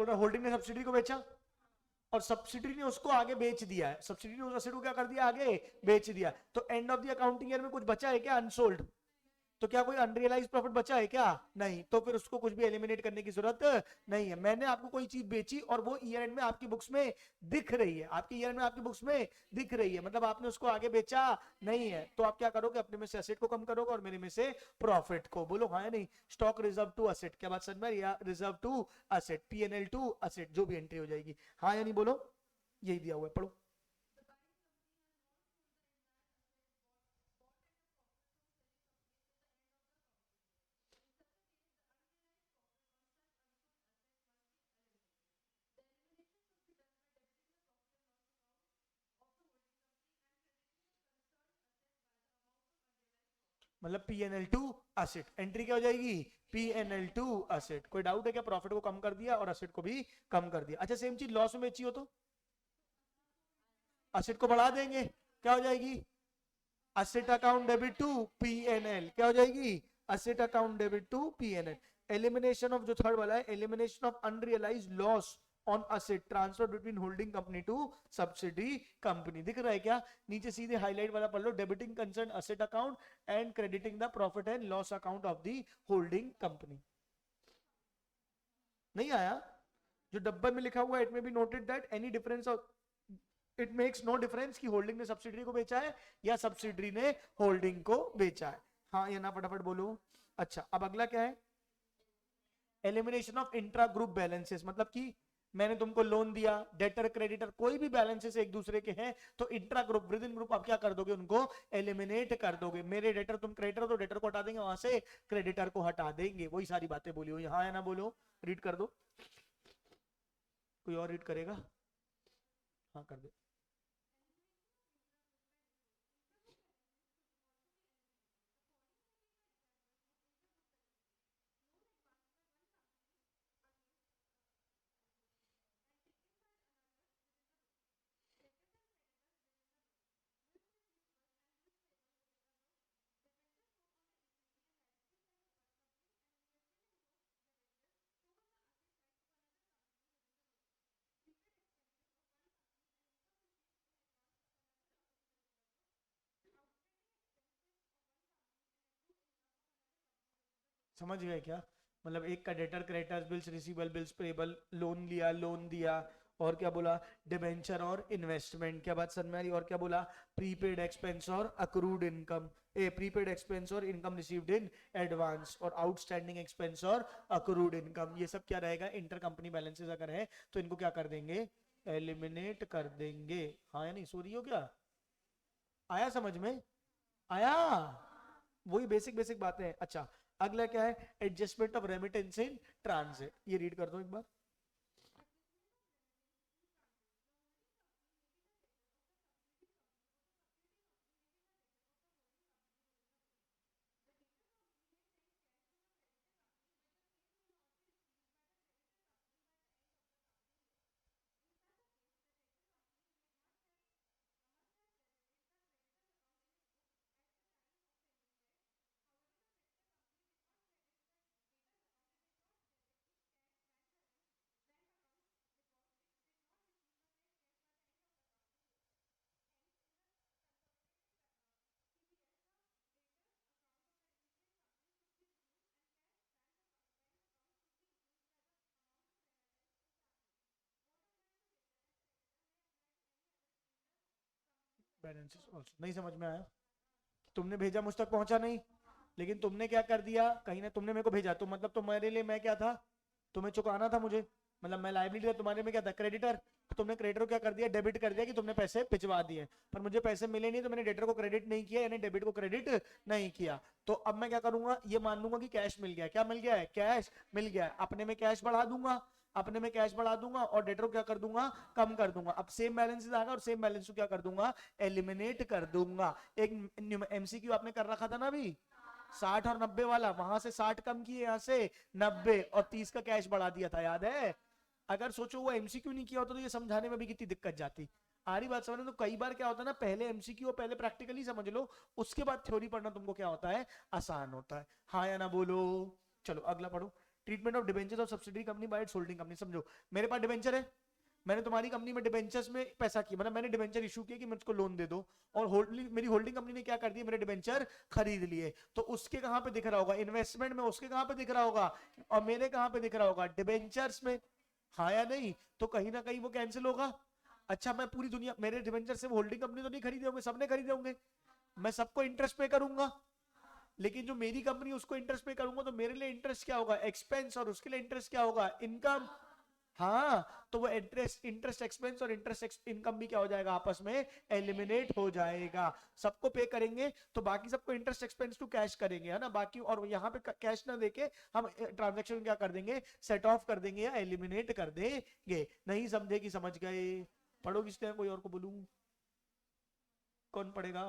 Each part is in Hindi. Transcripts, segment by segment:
बोल रहा है, होल्डिंग ने सब्सिडी को बेचा और सब्सिडी ने उसको आगे बेच दिया है, सब्सिडी ने उस एसेट को क्या कर दिया, आगे बेच दिया। तो end of the accounting year में कुछ बचा है क्या अनसोल्ड? तो क्या कोई अनरियलाइज प्रॉफिट बचा है क्या? नहीं। तो फिर उसको कुछ भी एलिमिनेट करने की जरूरत नहीं है। मैंने आपको कोई चीज बेची और वो ईयर एंड में आपकी बुक्स में दिख रही है, आपकी ईयर एंड में आपकी बुक्स में दिख रही है, मतलब आपने उसको आगे बेचा नहीं है। तो आप क्या करोगे, अपने में से एसेट को कम करोगे और मेरे में से प्रॉफिट को। बोलो हाँ या नहीं? स्टॉक रिजर्व टू असेट, क्या बात समझ में? या reserve to asset, PNL to asset, जो भी एंट्री हो जाएगी। हाँ या नहीं बोलो? यही दिया हुआ है, पढ़ो। मतलब पीएनएल टू असेट, एंट्री क्या हो जाएगी? PNL to asset. कोई डाउट है क्या? प्रॉफिट को कम कर दिया और असेट को भी कम कर दिया। अच्छा सेम चीज लॉस में बेची हो तो असेट को बढ़ा देंगे, क्या हो जाएगी? Asset account debit to PNL, क्या हो जाएगी? Asset account debit to PNL. Elimination of, जो थर्ड वाला है, elimination of unrealise loss on asset transfer between holding company to subsidy company. दिख रहा है क्या? नीचे सीधे हाईलाइट वाला पढ़ लो, debiting concern asset account and crediting the profit and loss account of the holding company. नहीं आया? जो डब्बे में लिखा हुआ है, it may be noted that any difference of, it makes no difference कि होल्डिंग ने सब्सिडरी को बेचा है या सब्सिडरी ने होल्डिंग को बेचा है। हाँ या ना, फटाफट बोलो। अच्छा अब अगला क्या है? Elimination of intra group balances, मतलब कि मैंने तुमको लोन दिया, डेटर क्रेडिटर कोई भी बैलेंसेस एक दूसरे के हैं, तो intra group, with in group आप क्या कर दोगे? उनको एलिमिनेट कर दोगे। मेरे डेटर, तुम क्रेडिटर हो तो डेटर को हटा देंगे, वहां से क्रेडिटर को हटा देंगे। वही सारी बातें बोली हुई। हाँ या ना बोलो? रीड कर दो। कोई और रीड करेगा? हाँ कर दो। समझ गए क्या? मतलब एक का debtor creditors bills receivable bills payable, loan लिया, लोन दिया, और क्या बोला? डिबेंचर और इन्वेस्टमेंट, क्या बात समझ में आ रही? और क्या बोला? प्रीपेड एक्सपेंस और अक्रूड इनकम, ए प्रीपेड एक्सपेंस और इनकम रिसीव्ड इन एडवांस, और आउटस्टैंडिंग एक्सपेंस और अक्रूड इनकम। ये सब क्या रहेगा? इंटर कंपनी बैलेंसेस अगर है तो इनको क्या कर देंगे? एलिमिनेट कर देंगे। हाँ या नहीं? सो रही हो क्या? आया समझ में? आया? वही बेसिक बेसिक बातें हैं। अच्छा अगला क्या है? Adjustment of remittance in transit, ये रीड कर दो एक बार। बैलेंसेस ऑल्सो नहीं समझ में आया? तुमने भेजा मुझ तक पहुंचा नहीं, लेकिन तुमने क्या कर दिया, कहीं ना तुमने मेरे को भेजा, तो मतलब तुम्हारे लिए मैं क्या था? तुम्हें चुकाना था मुझे, मतलब मैं लाइबिलिटी था, तुम्हारे में क्या था? क्रेडिटर। तो तुमने क्रेडिटर को क्या कर दिया? डेबिट कर दिया कि तुमने पैसे भिजवा दिए, पर मुझे पैसे मिले नहीं, तो मैंने डेटर को क्रेडिट नहीं किया, यानी डेबिट को क्रेडिट नहीं किया। तो अब मैं क्या करूंगा? ये मान लूंगा कि कैश मिल गया। क्या मिल गया है? कैश मिल गया है। अपने में कैश बढ़ा दूंगा, अपने में कैश बढ़ा दूंगा, और डेटर को क्या कर दूंगा? कम कर दूंगा। अब सेम बैलेंस आएगा और सेम बैलेंस को क्या कर दूंगा? एलिमिनेट कर दूंगा। एक एमसीक्यू आपने कर रखा था ना अभी, 60 और 90 वाला, वहां से 60 कम किए, यहाँ से 90, और 30 का कैश बढ़ा दिया था, याद है? अगर सोचो वो एमसीक्यू नहीं किया होता तो ये समझाने में भी कितनी दिक्कत जाती। आ रही बात समझ? तो कई बार क्या होता है ना, पहले एमसीक्यू और पहले प्रैक्टिकली समझ लो, उसके बाद थ्योरी पढ़ना तुमको क्या होता है? आसान होता है। हाँ या ना बोलो? चलो अगला पढ़ो। Treatment of debentures of subsidiary company by it's holding company. समझो, मेरे पास डिबेंचर है, मैंने तुम्हारी कंपनी में डिबेंचर्स में पैसा किया, मतलब मैंने डिबेंचर इशू किया कि मुझको लोन दे दो, और मेरी होल्डिंग कंपनी ने क्या कर दिया, मेरे डिबेंचर खरीद लिए। तो उसके कहां पे दिख रहा होगा, इन्वेस्टमेंट में, उसके कहां पे दिख रहा होगा, और मेरे कहां पे दिख रहा होगा, डिबेंचर्स में, हाँ या नहीं? तो कहीं ना कहीं वो कैंसिल होगा। अच्छा, मैं पूरी दुनिया, मेरे डिबेंचर से होल्डिंग कंपनी तो नहीं खरीदे होंगे, सबने खरीदे होंगे, मैं सबको इंटरेस्ट पे करूंगा, लेकिन जो मेरी कंपनी उसको इंटरेस्ट पे करूंगा, तो मेरे लिए इंटरेस्ट क्या होगा, एक्सपेंस, और उसके लिए इंटरेस्ट क्या होगा, इनकम। हाँ, तो वो इंटरेस्ट एक्सपेंस और इंटरेस्ट इनकम भी क्या हो जाएगा, आपस में एलिमिनेट हो जाएगा। सबको पे करेंगे तो बाकी सबको इंटरेस्ट एक्सपेंस टू कैश करेंगे, है ना, बाकी, और यहाँ पे कैश ना देके हम ट्रांजैक्शन क्या कर देंगे, सेट ऑफ कर देंगे या एलिमिनेट कर देंगे। नहीं समझे कि समझ गए? पढ़ो किसने, कोई और को बोलूं, कौन पढ़ेगा?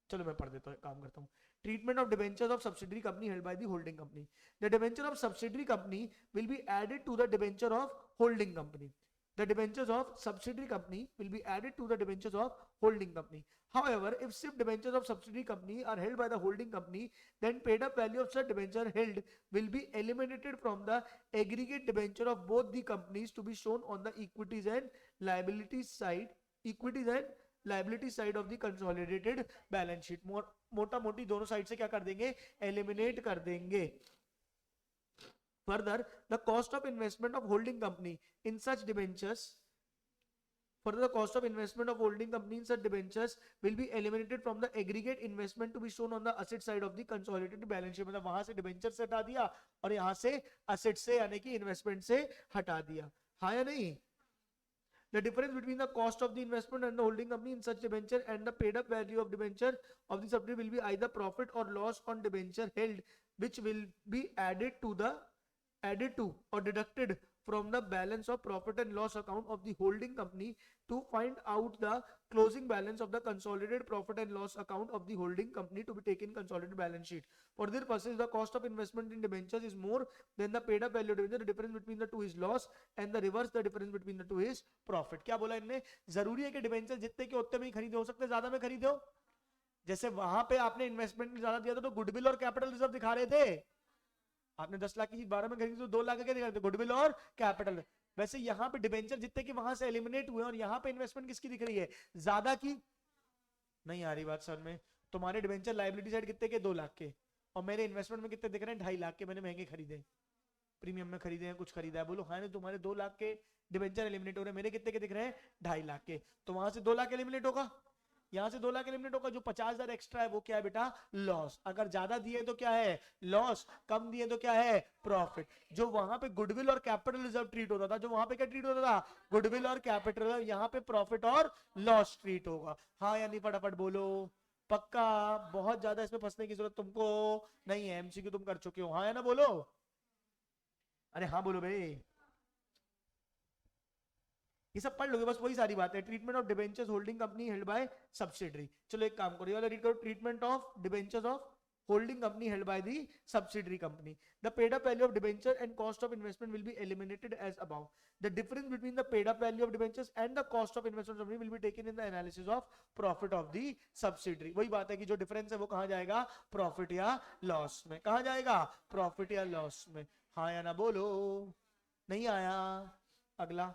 चलो मैं पढ़ देता हूँ, काम करता हूँ। Treatment of debentures of subsidiary company held by the holding company. The debenture of subsidiary company will be added to the debenture of holding company. The debentures of subsidiary company will be added to the debentures of holding company. However, if SIP debentures of subsidiary company are held by the holding company, then paid up value of such debenture held will be eliminated from the aggregate debenture of both the companies to be shown on the equities and liabilities side. Equities and liability side of the consolidated balance sheet. मोटा मोटी दोनों साइड से क्या कर देंगे, एलिमिनेट कर देंगे। Further the cost of investment of holding company in such debentures Further, the cost of investment of holding company in such debentures will be eliminated from the aggregate investment to be shown on the asset side of the consolidated balance sheet. मतलब वहां से डिबेंचर से हटा दिया और यहाँ से असेट से यानी कि इन्वेस्टमेंट से हटा दिया, हाँ या नहीं? The difference between the cost of the investment and the holding company in such debenture and the paid up value of debenture of the subsidiary will be either profit or loss on debenture held, which will be added to or deducted from the balance of profit and loss account of the holding company to find out the closing balance of the consolidated profit and loss account of the holding company to be taken consolidated balance sheet. For this purpose, the cost of investment in debentures is more than the paid up value of debenture. The difference between the two is loss, and the reverse, the difference between the two is profit. क्या बोला इनने? जरूरी है कि डिबेंचर जितने के उतने में ही खरीदे, हो सकते ज्यादा में खरीदे हो। जैसे वहां पे आपने इन्वेस्टमेंट ज्यादा दिया था तो गुडविल और कैपिटल रिजर्व दिखा रहे थे, आपने 10 लाख की चीज 12 में खरीदी तो 2 लाख के दिखा रहे थे, गुडविल और कैपिटल। वैसे यहाँ पे डिबेंचर जितने के वहां से एलिमिनेट हुए और यहाँ पे इन्वेस्टमेंट किसकी दिख रही है, ज्यादा की। नहीं आ रही बात समझ में? तुम्हारे डिबेंचर लायबिलिटी साइड कितने के, 2 लाख के, और मेरे इन्वेस्टमेंट में कितने दिख रहे हैं, 2.5 लाख के। मैंने महंगे खरीदे, प्रीमियम में खरीदे हैं, कुछ खरीदा है, बोलो हाँ। नहीं, तुम्हारे 2 लाख के डिबेंचर एलिमिनेट हो रहे हैं, मेरे कितने के दिख रहे हैं, 2.5 लाख के। तो वहां से 2 लाख एलिमिनेट होगा, यहां से 2 लाख एलिमिनेट होगा। जो 50,000 एक्स्ट्रा है वो क्या है बेटा, लॉस। अगर ज्यादा दिए तो क्या है, लॉस, कम दिए तो क्या है, प्रॉफिट। जो वहां पे गुडविल और कैपिटल रिजर्व ट्रीट होता था, जो वहां पे क्या ट्रीट होता था, गुडविल और कैपिटल रिजर्व, यहाँ पे प्रॉफिट और लॉस ट्रीट होगा, हाँ या नहीं? फटाफट बोलो, पक्का? बहुत ज्यादा इसमें फंसने की जरूरत तुमको नहीं है, एमसीक्यू तुम कर चुके हो, हाँ या ना? बोलो, अरे हाँ बोलो भाई, ये सब पढ़ लोगे, बस वही सारी बात है। Treatment of debentures holding company held by subsidiary. चलो एक काम करो, ये वाला रीड करो, treatment of debentures of holding company held by the subsidiary company. The paid up value of debenture and cost of investment will be eliminated as above. The difference between the paid up value of debentures and the cost of investment will be taken in the analysis of profit of the subsidiary. वही बात है कि जो डिफरेंस है वो कहाँ जाएगा, प्रॉफिट या लॉस में। कहाँ जाएगा, प्रॉफिट या लॉस में, हाँ या ना? बोलो, नहीं आया? अगला,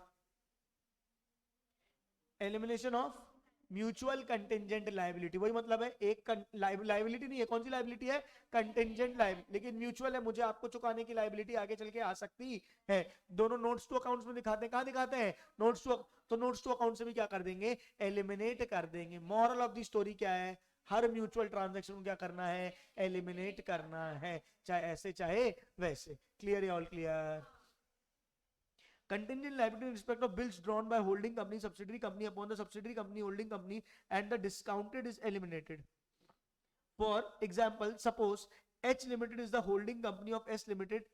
elimination of mutual contingent liability. वही मतलब है, एक लायबिलिटी नहीं है, कौन सी लायबिलिटी है, कंटेंजेंट लायबिलिटी, लेकिन म्यूचुअल है, मुझे आपको चुकाने की लायबिलिटी आगे चल के आ सकती है। दोनों नोट्स टू अकाउंट्स में दिखाते हैं, कहां दिखाते हैं, नोट्स टू। तो नोट्स टू अकाउंट से भी क्या कर देंगे, एलिमिनेट कर देंगे। मॉरल ऑफ द स्टोरी क्या है, हर म्यूचुअल ट्रांजैक्शन को क्या करना है, एलिमिनेट करना है, चाहे ऐसे चाहे वैसे। क्लियर है? All clear? Contingent liability in respect of bills drawn by holding company, subsidiary company upon the subsidiary company, holding company, and the discounted is eliminated. For example, suppose H Limited is the holding company of S Limited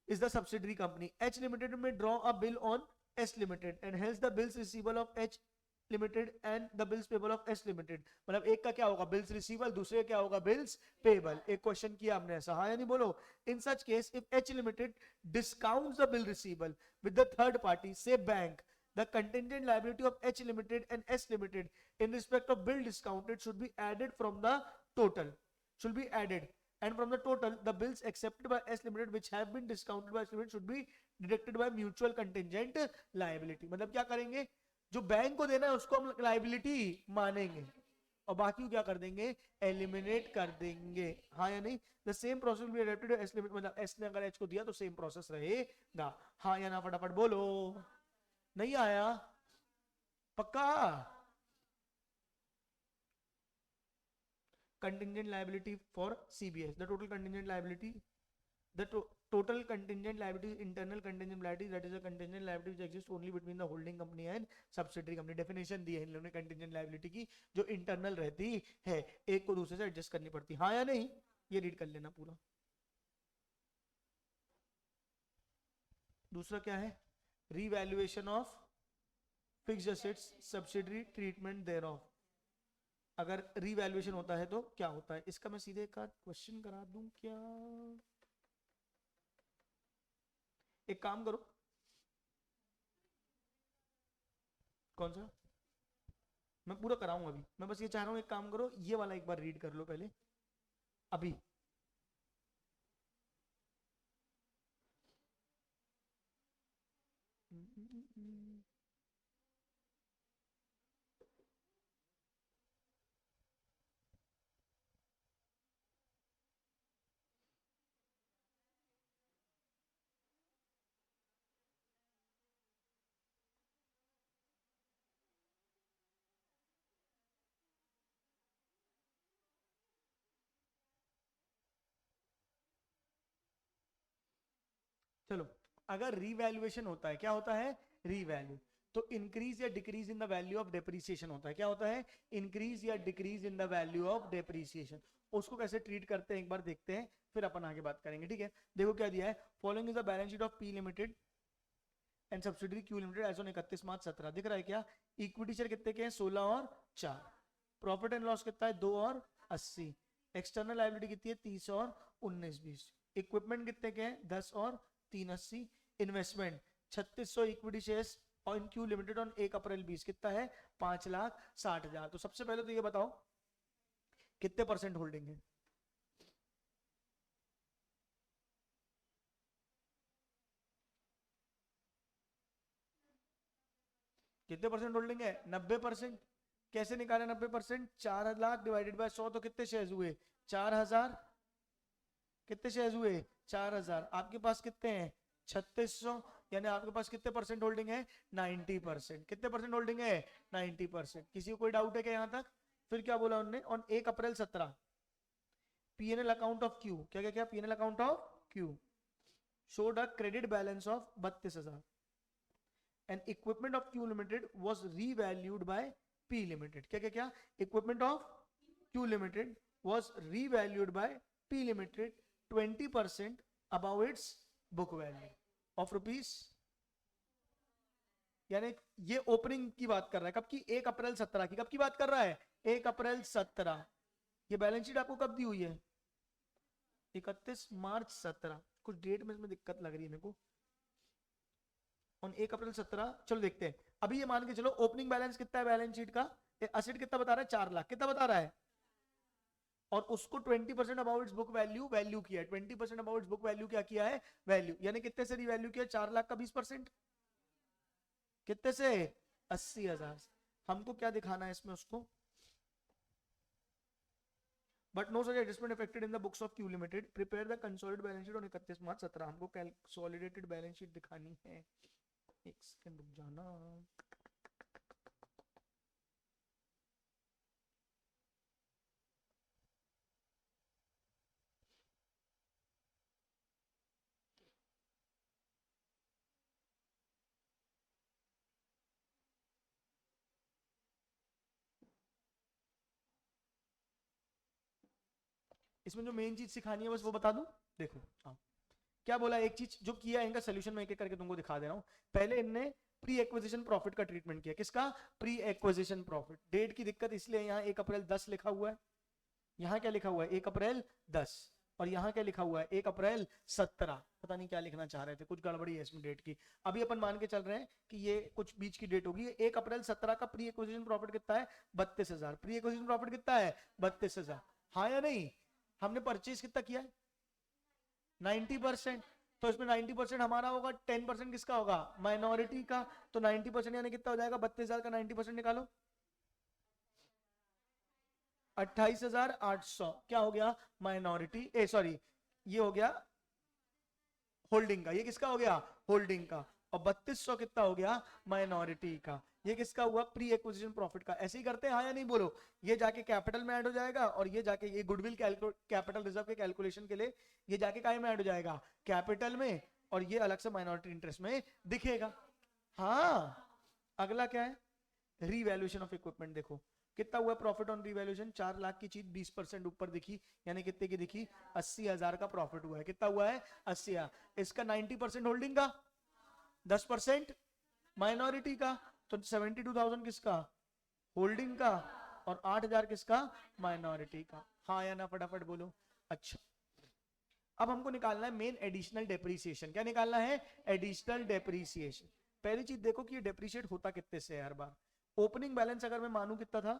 is the subsidiary company. H Limited may draw a bill on S Limited and hence the bills receivable of H Limited and the bills payable of S Limited. मतलब एक का क्या होगा, बिल्स रिसीवल, दूसरे का क्या होगा, बिल्स पेबल। एक क्वेश्चन किया हमने ऐसा, हाँ या नहीं? बोलो, in such case if H Limited discounts the bill receivable with the third party, say bank, the contingent liability of H Limited and S Limited in respect of bill discounted should be added from the total, should be added and from the total the bills accepted by S Limited which have been discounted by S Limited should be deducted by mutual contingent liability. मतलब क्या करेंगे, जो बैंक को देना है उसको हम लाइबिलिटी मानेंगे और बाकी क्या कर देंगे, एलिमिनेट कर देंगे, हाँ या नहीं. The same process will be adopted S limit, मतलब एस ने अगर एच को दिया तो सेम प्रोसेस रहेगा, हाँ या ना, फटाफट बोलो. नहीं आया पक्का. contingent liability for CBS, the total contingent liability, total contingent liability is internal contingent liability, that is a contingent liability which exists only between the holding company and subsidiary company. definition दी है इन लोगों ने contingent liability की, जो internal रहती है, एक को दूसरे से एडजस्ट करनी पड़ती, हाँ या नहीं, ये रीड कर लेना पूरा. दूसरा क्या है, revaluation of fixed assets subsidiary treatment thereof. अगर रीवैल्यूएशन होता है तो क्या होता है, इसका मैं सीधे एक क्वेश्चन करा दूं क्या. एक काम करो, कौन सा, मैं पूरा कराऊंगा अभी, मैं बस ये चाह रहा हूं एक काम करो, ये वाला एक बार रीड कर लो पहले अभी. चलो, अगर रीवैल्यूएशन होता है, क्या होता है, रीवैल्यू, तो इंक्रीज या decrease in the value of depreciation होता है. क्या होता है, इंक्रीज या decrease in the value of depreciation. उसको कैसे ट्रीट करते हैं एक बार देखते हैं, फिर अपन आगे बात करेंगे, ठीक है. देखो क्या दिया है, following is the balance sheet of P limited and subsidiary Q limited as on 31 March 17. दिख रहा है क्या, इक्विटी शेयर कितने के हैं, 16 और 4. प्रॉफिट एंड लॉस कितना है, 2 और 80. एक्सटर्नल लायबिलिटी कितनी है, 30 और 19-20. इक्विपमेंट कितने के हैं, 10 और 380. Investment 3600 equity shares on Q limited on 1 अप्रैल 20 कितना है, 5,60,000. तो सबसे पहले तो ये बताओ कितने परसेंट होल्डिंग है, कितने परसेंट होल्डिंग है, 90%. कैसे निकाले 90%, 4 लाख डिवाइडेड बाय 100 तो कितने शेयर्स हुए, 4,000. कितने शेयर्स हुए, 4,000. आपके पास कितने हैं, 3600, यानी आपके पास कितने परसेंट होल्डिंग है, 90%. कितने परसेंट होल्डिंग है, 90%. किसी को कोई डाउट है क्या यहाँ तक. फिर क्या बोला उन्होंने, on 1 April 17 PNL account of Q, क्या क्या क्या, PNL account of Q showed a credit balance of 32,000 and equipment of Q Limited was revalued by P Limited. क्या क्या क्या, equipment of Q Limited was revalued by P Limited 20% above its book value of rupees. यानी ये ओपनिंग की बात कर रहा है, कब की, 1 अप्रैल 17 की. कब की बात कर रहा है, 1 अप्रैल 17. ये बैलेंस शीट आपको कब दी हुई है, 31 मार्च 17. कुछ डेट में इसमें दिक्कत लग रही है मेरे को, ऑन 1 अप्रैल 17. चलो देखते हैं. अभी ये मान के चलो ओपनिंग बैलेंस कितना है बैलेंस शीट का, एसेट कितना बता रहा है, 4 लाख. कितना बता रहा है, और उसको 20% about it's book value value किया है. 20% अबाउट इट्स बुक वैल्यू क्या किया है, वैल्यू, यानी कितने से रिवैल्यू किया, 4 लाख का 20%, कितने से, 80,000. हमको क्या दिखाना है इसमें उसको, But no such adjustment affected in the books of Q Limited. Prepare the consolidated balance sheet on 31 March 17. हमको consolidated balance sheet दिखानी है. एक सेकंड रुक जाना. इसमें जो मेन चीज सिखानी है बस वो बता दूं. देखो हाँ, क्या बोला, एक चीज जो किया है इनका सोल्यूशन मैं एक एक करके तुमको दिखा दे रहा हूं. पहले इनने प्री एक्विजिशन प्रॉफिट का ट्रीटमेंट किया. किसका, प्री एक्विजिशन प्रॉफिट. डेट की दिक्कत इसलिए यहाँ 1 अप्रैल 10 लिखा हुआ है, यहाँ क्या लिखा हुआ है, 1 अप्रैल 10, और यहाँ क्या लिखा हुआ है, 1 अप्रैल 17. पता नहीं क्या लिखना चाह रहे थे, कुछ गड़बड़ी है इसमें डेट की. अभी अपन मान के चल रहे हैं कि ये कुछ बीच की डेट होगी. 1 अप्रैल 17 का प्री एक्विजिशन प्रॉफिट कितना है, 32,000. प्री एक्विजिशन प्रॉफिट कितना है, 32,000. हाँ या नहीं, हमने परचेज कितना किया है 90%, तो इसमें 90% हमारा होगा, 10% किसका होगा माइनॉरिटी का, तो 90% यानी कितना हो जाएगा 32,000 का 90% निकालो 28,800 क्या हो गया माइनॉरिटी, सॉरी ये हो गया होल्डिंग का, ये किसका हो गया होल्डिंग का, और 3200 कितना हो गया माइनॉरिटी का, ये किसका हुआ प्री एक्विजिशन प्रॉफिट का। ऐसे ही करते हैं हाँ या नहीं बोलो, ये जाके कैपिटल में ऐड हो जाएगा, और ये जाके ये गुडविल कैपिटल रिजर्व के कैलकुलेशन के लिए ये जाके काय में ऐड हो जाएगा कैपिटल में, और ये अलग से माइनॉरिटी इंटरेस्ट में दिखेगा। हाँ अगला क्या है रीवैल्यूएशन ऑफ इक्विपमेंट, देखो कितना हुआ प्रॉफिट ऑन रीवैल्यूएशन, 4 लाख की चीज 20% ऊपर दिखी, यानी कितने की दिखी 80,000 का प्रॉफिट हुआ है, कितना हुआ है 80,000, इसका 90% होल्डिंग का, 10% माइनॉरिटी का, तो 72,000 किसका होल्डिंग का, और 8,000 किसका माइनॉरिटी का। हाँ या ना फटाफट बोलो। अच्छा अब हमको निकालना है मेन एडिशनल डेप्रीसिएशन, क्या निकालना है एडिशनल डेप्रीसिएशन। पहली चीज देखो कि ये डेप्रीशिएट होता कितने से है हर बार। ओपनिंग बैलेंस अगर मैं मानूं कितना था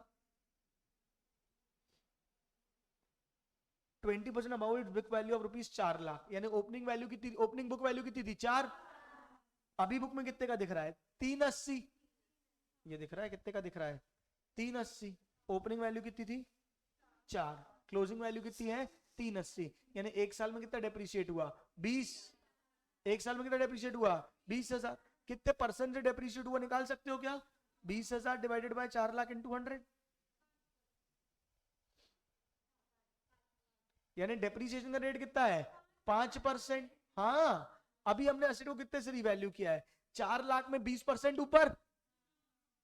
20% about it's book value of rupees 4 lakh, यानी ओपनिंग वैल्यू कितनी, ओपनिंग बुक वैल्यू कितनी थी 4, अभी बुक में कितने का दिख रहा है 380, ये दिख रहा है कितने का दिख रहा है 380, ओपनिंग वैल्यू कितनी थी 4, क्लोजिंग वैल्यू कितनी है 380, यानी एक साल में कितना डेप्रीशिएट हुआ 20, एक साल में कितना डेप्रीशिएट हुआ 20,000, कितने परसेंट से डेप्रीशिएट हुआ निकाल सकते हो क्या 20,000 डिवाइडेड बाय 4 लाख इंटू 100, यानी डेप्रीसिएशन का रेट कितना है 5%। हाँ अभी हमने एसेट को कितने से रिवैल्यू किया है 4 लाख में 20% ऊपर,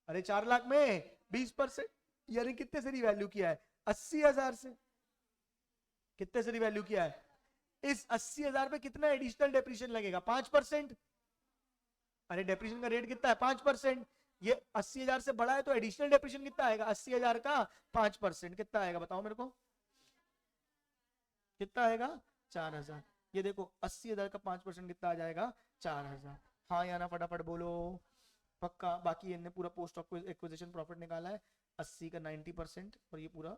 अरे 4 लाख में 20% यानी कितने से रिवैल्यू किया है 80,000 से, कितने से रिवैल्यू किया है, इस 80,000 पे कितना एडिशनल डेप्रीशिएशन लगेगा 5%, अरे डेप्रीशिएशन का रेट कितना है 5%, ये 80,000 से बड़ा है तो एडिशनल डेप्रीशिएशन कितना आएगा 80,000 का 5%, कितना आएगा बताओ मेरे को, कितना आएगा 4,000, ये देखो 80,000 का 5% कितना आ जाएगा 4,000। हाँ या ना फटाफट बोलो पक्का। बाकी इन्हें पूरा पोस्ट एक्विजिशन प्रॉफिट निकाला है 80 का 90%, और ये पूरा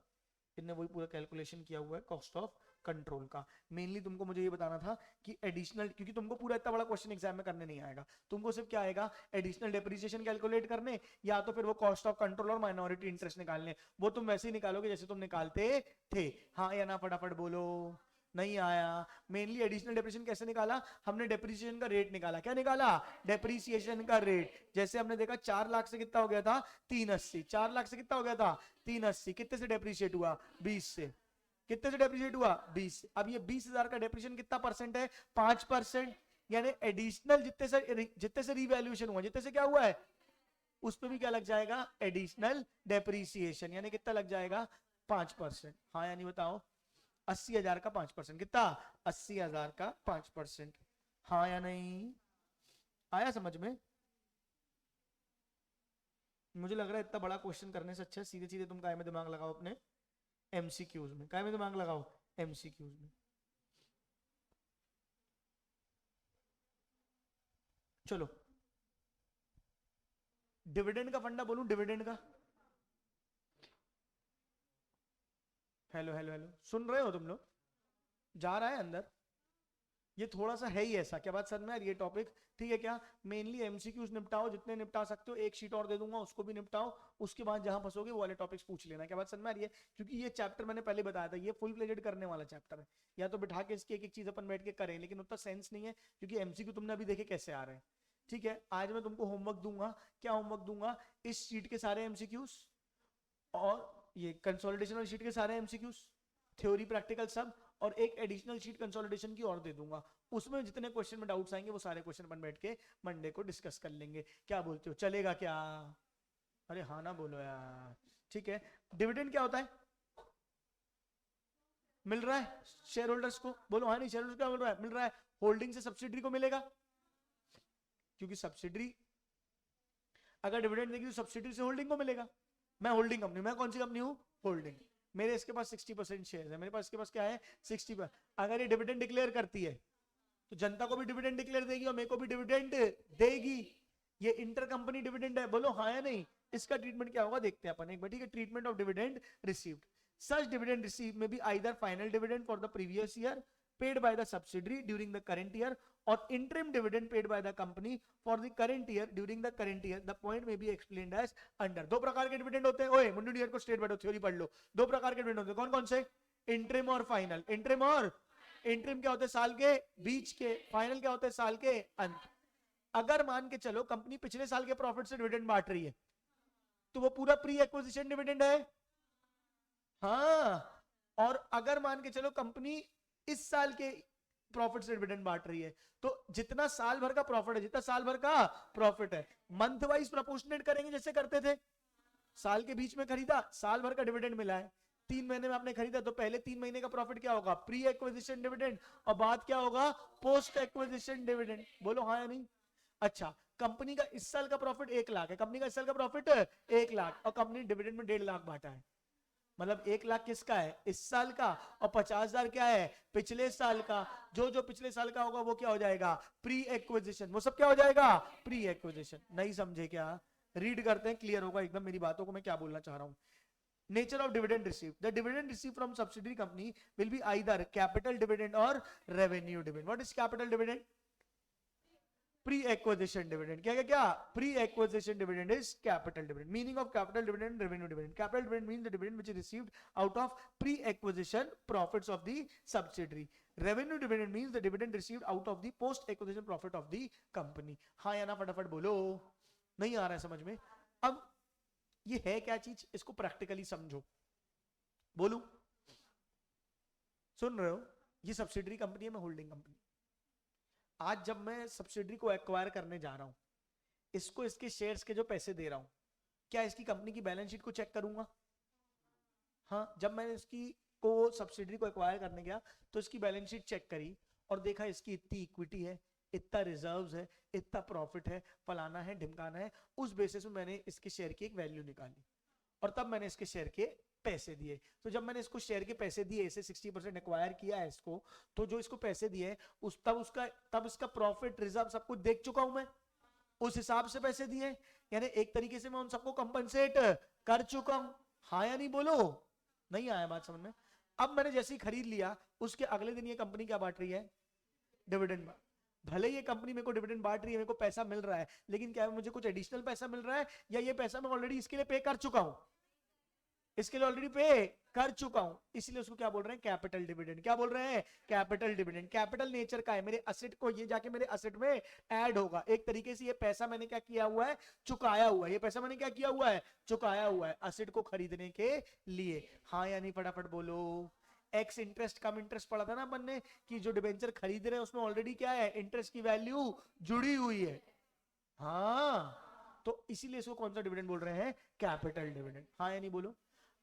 इनने वही पूरा कैलकुलेशन किया हुआ है कॉस्ट ऑफ कंट्रोल का। मेनली तुमको मुझे ये बताना था कि एडिशनल, क्योंकि तुमको पूरा इतना बड़ा क्वेश्चन एग्जाम में करने नहीं आएगा, तुमको सिर्फ क्या आएगा एडिशनल डेप्रिसिएशन कैलकुलेट करने, या तो फिर वो कॉस्ट ऑफ कंट्रोल और माइनॉरिटी इंटरेस्ट निकालने, वो तुम वैसे ही निकालोगे जैसे तुम निकालते थे। हाँ या ना फटाफट बोलो। नहीं आया। मेनली एडिशनल डेप्रिसिएशन कैसे निकाला हमने, डेप्रिसिएशन का रेट निकाला, क्या निकाला डेप्रिसिएशन का रेट। जैसे हमने देखा 4 लाख से कितना हो गया था 380, 4 लाख से कितना हो गया था 380, कितने से डेप्रिशिएट हुआ 20 से, कितने से डेप्रिशिएट हुआ 20। अब ये 20,000 का डेप्रिसिएशन कितना परसेंट है 5%, यानी एडिशनल जितने से रिवैल्यूएशन हुआ, जितने से क्या हुआ है उस पर भी क्या लग जाएगा एडिशनल डेप्रिसिएशन, यानी कितना लग जाएगा 5%। हाँ यानी बताओ 80,000 का 5%, कितना 80,000 का 5%। हाँ या नहीं आया समझ में। मुझे लग रहा है इतना बड़ा क्वेश्चन करने से अच्छा सीधे सीधे तुम काय में दिमाग लगाओ अपने एमसीक्यूज में, काय में दिमाग लगाओ एमसीक्यूज में। चलो डिविडेंड का फंडा बोलूं, डिविडेंड का। हेलो हेलो हेलो सुन रहे हो तुम लोग, जा रहा है अंदर। ये थोड़ा सा है ही ऐसा, क्या बात समझ में आ रही है टॉपिक, ठीक है क्या। मेनली एमसीक्यूज निपटाओ जितने निपटा सकते हो, एक शीट और दे दूंगा उसको भी निपटाओ, उसके बाद जहां फंसोगे वो वाले टॉपिक्स पूछ लेना, क्या बात समझ में आ रही है। क्योंकि ये चैप्टर मैंने पहले बताया था ये फुल फ्लेजेड करने वाला चैप्टर है, या तो बिठा के इसकी एक एक चीज अपन बैठ के करें, लेकिन उतना सेंस नहीं है क्योंकि एमसीक्यू तुमने अभी देखे कैसे आ रहे हैं। ठीक है आज मैं तुमको होमवर्क दूंगा, क्या होमवर्क दूंगा, इस शीट के सारे एमसीक्यूज और ये कंसोलिडेशन वाली शीट के सारे एमसीक्यूज, थ्योरी प्रैक्टिकल सब, और एक एडिशनल शीट कंसोलिडेशन की और दे दूंगा, उसमें जितने क्वेश्चन में डाउट्स आएंगे वो सारे क्वेश्चन अपन बैठ के मंडे को डिस्कस कर लेंगे। क्या बोलते हो चलेगा क्या, अरे हाँ ना बोलो यार। ठीक है डिविडेंड क्या होता है, मिल रहा है शेयर होल्डर्स को, बोलो हाँ नहीं शेयर होल्डर्स क्या मिल रहा है, मिल रहा है होल्डिंग से सब्सिडरी को मिलेगा, क्योंकि सब्सिडरी अगर डिविडेंड देगी तो सब्सिडरी से होल्डिंग को मिलेगा। मैं होल्डिंग कंपनी, मैं कौन सी कंपनी हूँ होल्डिंग, मेरे इसके पास 60% शेयर है, मेरे पास इसके पास क्या है 60%। अगर ये डिविडेंड डिक्लेयर करती है तो जनता को भी डिविडेंड डिक्लेयर देगी और मेरे को भी डिविडेंड देगी, ये इंटर कंपनी डिविडेंड है, बोलो हाँ या नहीं। इसका ट्रीटमेंट क्या होगा देखते हैं अपन एक बार, ठीक है। Treatment of dividend received, Such dividend received may be either final dividend for the previous year paid by the subsidiary during the current year or interim dividend paid by the company for the current year during the current year. The point may be explained as under. दो प्रकार के डिविडेंड होते हैं। ओए मुंडू डियर को स्टेट बैठो थ्योरी पढ़ लो। दो प्रकार के डिविडेंड होते हैं, कौन कौन से? इंटरिम और फाइनल। इंटरिम क्या होते हैं? साल के बीच के। फाइनल क्या होते हैं? साल के अंत। अगर मान के चलो कंपनी पिछले साल के प्रॉफिट से डिविडेंड बांट रही है तो वो पूरा प्री एक्विजिशन डिविडेंड है। हाँ, और अगर मान के चलो कंपनी इस साल के प्रॉफिट से डिविडेंड बांट रही है तो जितना साल भर का प्रॉफिट है, जितना साल भर का प्रॉफिट है, मंथ वाइज प्रोपोर्शनेट करेंगे जैसे करते थे। साल के बीच में खरीदा, साल भर का डिविडेंड मिला है। 3 महीने में आपने खरीदा तो पहले 3 महीने का प्रॉफिट क्या होगा? Pre acquisition dividend. और बाद क्या होगा? Post acquisition dividend. बोलो हाँ या नहीं? अच्छा, कंपनी का इस साल का प्रॉफिट 1 लाख है, कंपनी का इस साल का प्रॉफिट 1 लाख और कंपनी डिविडेंड में 1.5 लाख बांटा है। मतलब 1 लाख किसका है? इस साल का, और 50,000 क्या है? पिछले साल का। जो पिछले साल का होगा वो क्या हो जाएगा? Pre acquisition. वो सब क्या हो जाएगा? Pre acquisition. नहीं समझे क्या? रीड करते हैं, क्लियर होगा एकदम मेरी बातों को मैं क्या बोलना चाह रहा हूं। Nature of dividend received. The dividend received from subsidiary company will be either capital dividend or revenue dividend. What is capital dividend? Pre-acquisition dividend. क्या? Pre-acquisition dividend is capital dividend. Meaning of capital dividend and revenue dividend. Capital dividend means the dividend which is received out of pre-acquisition profits of the subsidiary. Revenue dividend means the dividend received out of the post-acquisition profit of the company. हाँ या ना फटाफट बोलो। नहीं आ रहा है समझ में? अब ये है क्या चीज, इसको प्रैक्टिकली समझो। बोलू? सुन रहे हो? ये सब्सिडरी कंपनी है, मैं होल्डिंग कंपनी। आज जब मैं सब्सिडरी को एक्वायर करने जा रहा हूं, इसको इसके शेयर्स के जो पैसे दे रहा हूं, क्या इसकी कंपनी की बैलेंस शीट को चेक करूंगा? हाँ, जब मैंने इसकी को सब्सिडरी को एक्वायर करने गया तो इसकी बैलेंस शीट चेक करी और देखा इसकी इतनी इक्विटी है, इतना रिजर्व्स है, इतना प्रॉफिट है, फलाना है, ढिमकाना है। उस बेसिस में मैंने इसके शेयर की एक वैल्यू निकाली और तब मैंने इसके शेयर के पैसे दिए। तो जब मैंने इसको शेयर के पैसे दिए, इसे 60% एक्वायर किया है इसको, तो जो इसको पैसे दिए तब इसका प्रॉफिट, रिजर्व सब कुछ देख चुका हूं मैं, उस हिसाब से पैसे दिए। यानी एक तरीके से मैं उन सबको कंपनसेट कर चुका हूं। हाँ या नहीं बोलो? नहीं आया बात समझ में? अब मैंने जैसे ही खरीद लिया, उसके अगले दिन ये कंपनी क्या बांट रही है? डिविडेंड। भले ये कंपनी मेरे को डिविडेंड बांट रही है, मेरे को पैसा मिल रहा है, लेकिन क्या मुझे कुछ एडिशनल पैसा मिल रहा है या ये पैसा मैं ऑलरेडी इसके लिए पे कर चुका हूं? इसके लिए ऑलरेडी पे कर चुका हूं, इसलिए उसको क्या बोल रहे हैं? Capital dividend. क्या बोल रहे हैं? Capital dividend. कैपिटल नेचर का है, मेरे असेट को ये जाके मेरे असेट में ऐड होगा। एक तरीके से ये पैसा मैंने क्या किया हुआ है? चुकाया हुआ है। ये पैसा मैंने क्या किया हुआ है? चुकाया हुआ है असेट को खरीदने के लिए। हाँ या नहीं फटाफट बोलो? एक्स इंटरेस्ट कम इंटरेस्ट पढ़ा था ना अपन ने कि जो डिबेंचर खरीद रहे हैं उसमें ऑलरेडी क्या है? इंटरेस्ट की वैल्यू जुड़ी हुई है। हाँ, तो इसीलिए इसको कौन सा डिविडेंड बोल रहे हैं? Capital dividend. हाँ या नहीं बोलो?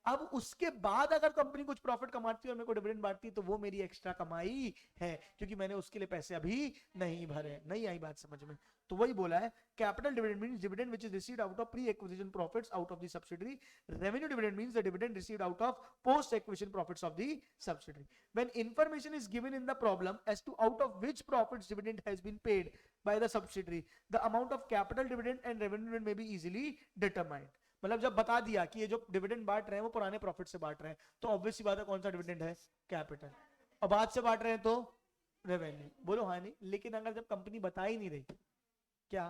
अब उसके बाद अगर कंपनी कुछ प्रॉफिट कमाती है और मेरे को डिविडेंड बांटती है तो वो मेरी एक्स्ट्रा कमाई है, क्योंकि मैंने उसके लिए पैसे अभी नहीं भरे। नहीं आई बात समझ में? तो वही बोला है, capital dividend means dividend which is received out of pre acquisition profits out of the subsidiary. Revenue dividend means the dividend received out of post acquisition profits of the subsidiary. When information is given in the problem as to out of which profits dividend has been paid by the subsidiary, the amount of capital dividend and revenue dividend may be easily determined. मतलब जब बता दिया कि ये जो डिविडेंड बांट रहे हैं वो पुराने प्रॉफिट से बांट रहे हैं, तो ऑब्वियस सी बात है कौन सा डिविडेंड है? कैपिटल। और बाद से बांट रहे हैं तो रेवेन्यू। बोलो हाँ नहीं? लेकिन अगर जब कंपनी बता ही नहीं रही क्या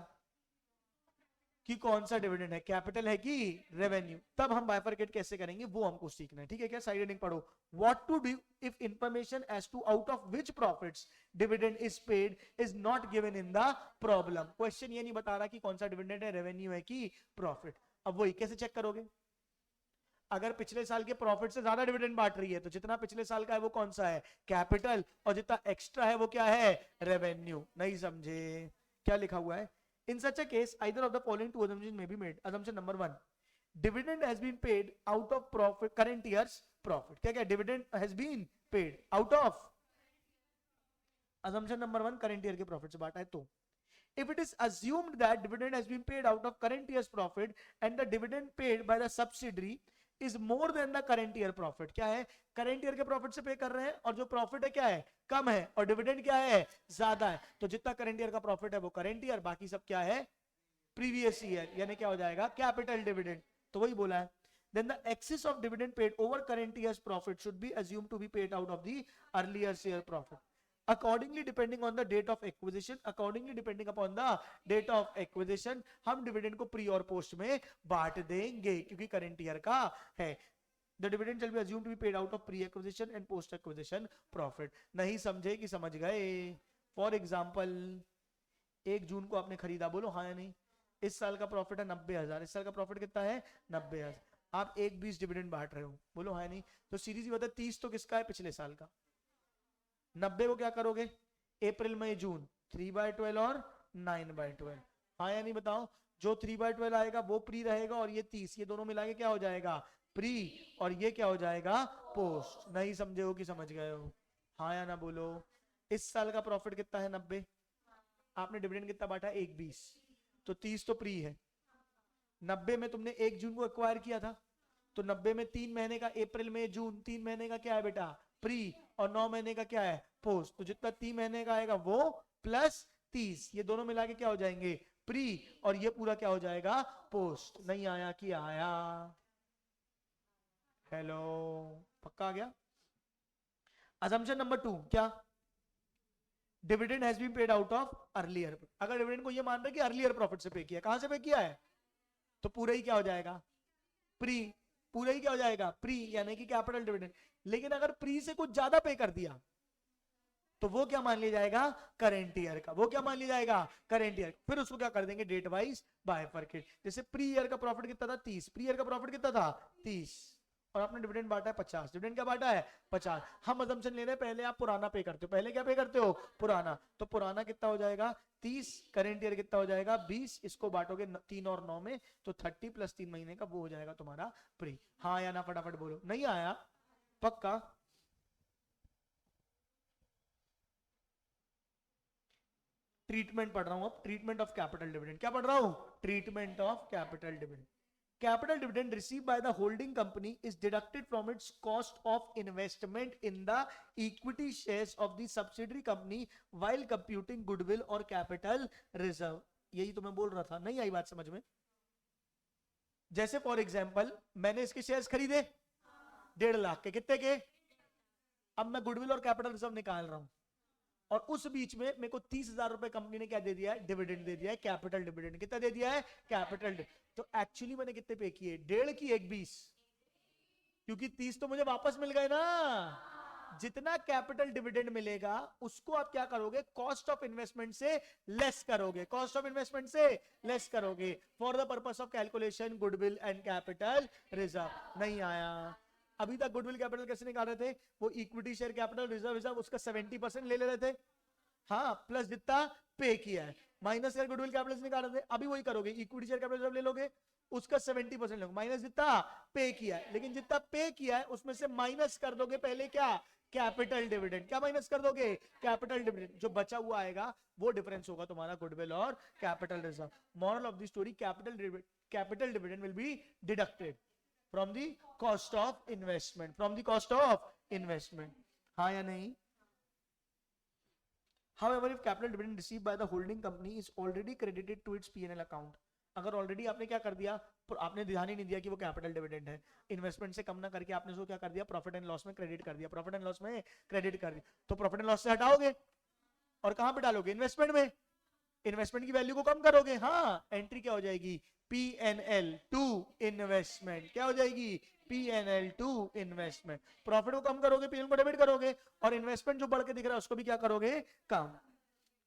कि कौन सा डिविडेंड है, कैपिटल है कि रेवेन्यू, तब हम बाइफरकेट कैसे करेंगे वो हमको सीखना है। ठीक है क्या? साइड हेडिंग पढ़ो। What to do if information as to out of which profits dividend is paid is not given in the problem. Question ये नहीं बता रहा कि कौन सा डिविडेंड है, रेवेन्यू है कि प्रॉफिट। अब वही कैसे चेक करोगे? अगर पिछले साल के प्रॉफिट से ज्यादा डिविडेंड बांट रही है तो जितना पिछले साल का है वो कौन सा है? कैपिटल। और जितना एक्स्ट्रा है वो क्या है? रेवेन्यू। नहीं समझे? क्या लिखा हुआ है? In such a case, either of the following two assumptions may be made. Assumption number 1, dividend has been paid out of profit, current year's profit. क्या क्या? Dividend has been paid out of, assumption number 1, current year के profit से बांटा है तो। If it is assumed that dividend has been paid out of current year's profit and the dividend paid by the subsidiary is more than the current year profit, क्या है? करंट ईयर के प्रॉफिट से पे कर रहे हैं और जो प्रॉफिट है क्या है? कम है, और डिविडेंड क्या है? ज्यादा है। तो जितना करंट ईयर का प्रॉफिट है वो करंट ईयर, बाकी सब क्या है? Previous year. यानी क्या हो जाएगा? Capital dividend. तो वही बोला है, then the excess of dividend paid over current year's profit should be assumed to be paid out of the earlier year profit. Accordingly, depending on the date of acquisition, हम डिविडेंड को प्री और पोस्ट में बांट देंगे क्योंकि करंट ईयर का है. The dividend shall be assumed to be paid out of pre-acquisition and post-acquisition profit. नहीं समझे कि समझ गए? For example, 1 जून को आपने खरीदा, बोलो हाँ या नहीं. इस साल का प्रॉफिट है 90,000. इस साल का प्रॉफिट कितना है? 90,000. आप 1/20 डिविडेंड बांट रहे हो, बोलो हाँ या नहीं. तो सीरीज ही बता, 30 तो किसका है? पिछले साल का. 90 को क्या करोगे? अप्रैल मई जून 3/12 और 9/12. हाँ या नहीं बताओ. जो 3/12 आएगा वो प्री रहेगा और ये 30, ये दोनों मिला के क्या हो जाएगा? प्री. और ये क्या हो जाएगा? पोस्ट. नहीं समझे हो कि समझ गए हो? हाँ या ना बोलो. इस साल का प्रॉफिट कितना है? 90. आपने डिविडेंड कितना बांटा? 1/20. तो 30 तो प्री है. 90 में तुमने 1 जून को एक्वायर किया था, तो 90 में 3 महीने का अप्रैल में जून 3 महीने का क्या है बेटा? प्री. और 9 महीने का क्या है? पोस्ट. तो जितना 3 महीने का आएगा वो प्लस 30, ये दोनों मिला के क्या हो जाएंगे? प्री. और ये पूरा क्या हो जाएगा? पोस्ट. नहीं आया कि आया? हेलो, पक्का आ गया? असम्पशन नंबर 2 क्या? Dividend has been paid out of earlier. अगर डिविडेंड को ये मान रहे कि अर्लियर प्रॉफिट से पे किया, कहां से पे किया है? तो पूरा ही क्या हो जाएगा? प्री. पूरा ही क्या हो जाएगा? प्री, यानी कि कैपिटल डिविडेंड. लेकिन अगर प्री से कुछ ज्यादा पे कर दिया तो वो क्या मान लिया जाएगा? करंट ईयर का. वो क्या मान लिया जाएगा? Current year. फिर उसको क्या कर देंगे? Date wise bifurcate. जैसे प्री ईयर का प्रॉफिट कितना था? 30. प्री ईयर का प्रॉफिट कितना था? 30. और आपने डिविडेंड बांटा है 50. डिविडेंड क्या बांटा है? 50. हम असम्पशन ले रहे हैं पहले आप पुराना पे करते हो. पहले क्या पे करते हो? पुराना. तो पुराना कितना हो जाएगा? 30. करंट ईयर कितना हो जाएगा? 20. इसको बांटोगे 3 और 9 में तो 30 प्लस 3 महीने का वो हो जाएगा तुम्हारा प्री. हाँ या ना फटाफट बोलो. नहीं आया? पक्का? ट्रीटमेंट पढ़ रहा हूं अब. Treatment of capital dividend. क्या पढ़ रहा हूं? Treatment of capital dividend. Capital dividend received by the holding company is deducted from its cost of investment in the equity shares of the subsidiary company while computing goodwill or capital reserve. यही तो मैं बोल रहा था. नहीं आई बात समझ में? जैसे फॉर एग्जांपल मैंने इसके शेयर्स खरीदे 1.5 लाख के. कितने के? अब मैं गुडविल और कैपिटल रिजर्व निकाल रहा हूं और उस बीच में मेरे को 30,000 रुपए कंपनी ने क्या दे दिया है? डिविडेंड दे दिया है. Capital dividend. कितना दे दिया है? कैपिटल. तो एक्चुअली मैंने कितने पे किए? 1.5 की 1/20, क्योंकि 30 तो मुझे वापस मिल गए ना. जितना कैपिटल डिविडेंड मिलेगा उसको आप क्या करोगे? कॉस्ट ऑफ इन्वेस्टमेंट से लेस करोगे. कॉस्ट ऑफ इन्वेस्टमेंट से लेस करोगे for the purpose of calculation goodwill and capital reserve. नहीं आया? अभी तक गुडविल कैपिटल कैसे निकाल रहे थे? वो इक्विटी शेयर कैपिटल रिजर्व उसका 70% ले रहे थे. हाँ, प्लस जितना पे किया है माइनस कर गुडविल कैपिटल निकाल रहे थे. अभी वही करोगे. इक्विटी शेयर कैपिटल रिजर्व ले लोगे, उसका 70% लोगे माइनस जितना पे किया है. लेकिन जितना पे किया है उसमें से माइनस कर दोगे पहले क्या? Capital dividend. क्या माइनस कर दोगे? Capital dividend. जो बचा हुआ आएगा वो डिफरेंस होगा तुम्हारा गुडविल और capital reserve. Moral of the story, capital dividend will be deducted from the cost of investment. From the cost of investment. हाँ या नहीं? However, if capital dividend received by the holding company is already credited to its P&L account, अगर ऑलरेडी आपने क्या कर दिया? आपने ध्यान ही नहीं दिया कि वो कैपिटल डिविडेंड है, इन्वेस्टमेंट से कम ना करके आपने उसको क्या कर दिया? प्रॉफिट एंड लॉस में क्रेडिट कर दिया. प्रॉफिट एंड लॉस में क्रेडिट कर दिया तो प्रॉफिट एंड लॉस से हटाओगे और कहां पे डालोगे? इन्वेस्टमेंट में. इन्वेस्टमेंट की वैल्यू को कम करोगे. हाँ, एंट्री क्या हो जाएगी? P&L to investment. क्या हो जाएगी? P&L to investment. प्रॉफिट को कम करोगे, P&L को डेबिट करोगे और इन्वेस्टमेंट जो बढ़ के दिख रहा है उसको भी क्या करोगे? कम.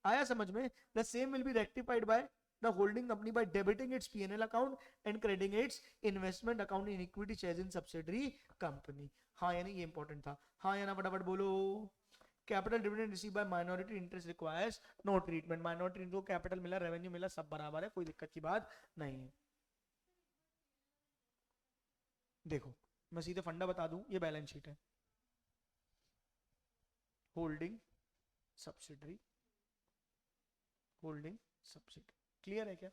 आया समझ में? The same will be rectified by the holding company by debiting it's P&L account and crediting it's investment account in equity shares in subsidiary company. हाँ यानी ये इंपॉर्टेंट था. हाँ या ना फटाफट बोलो. Capital dividend receive by minority interest requires no treatment. Minority को कैपिटल मिला, रेवेन्यू मिला, सब बराबर है, कोई दिक्कत की बात नहीं है. देखो मैं सीधे फंडा बता दूं. ये बैलेंस शीट है. Holding subsidiary, holding subsidiary. Clear है क्या?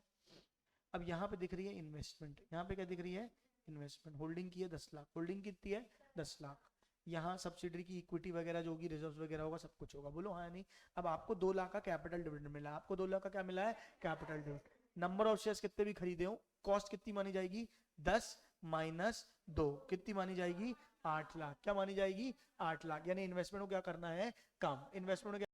अब यहां पे दिख रही है इन्वेस्टमेंट. यहां पे क्या दिख रही है? इन्वेस्टमेंट. होल्डिंग की है 10 लाख. होल्डिंग कितनी है? 10 लाख. यहाँ सब्सिडरी की इक्विटी वगैरह जो होगी, रिजर्व वगैरह होगा, सब कुछ होगा. बोलो हाँ नहीं? अब आपको 2 लाख का कैपिटल डिविडेंड मिला. आपको 2 लाख का क्या मिला है? Capital dividend. Number of shares कितने भी खरीदे हो, कॉस्ट कितनी मानी जाएगी? 10. -2 कितनी मानी जाएगी? 8 लाख। क्या मानी जाएगी? 8 लाख। यानी इन्वेस्टमेंट को क्या करना है? कम। इन्वेस्टमेंट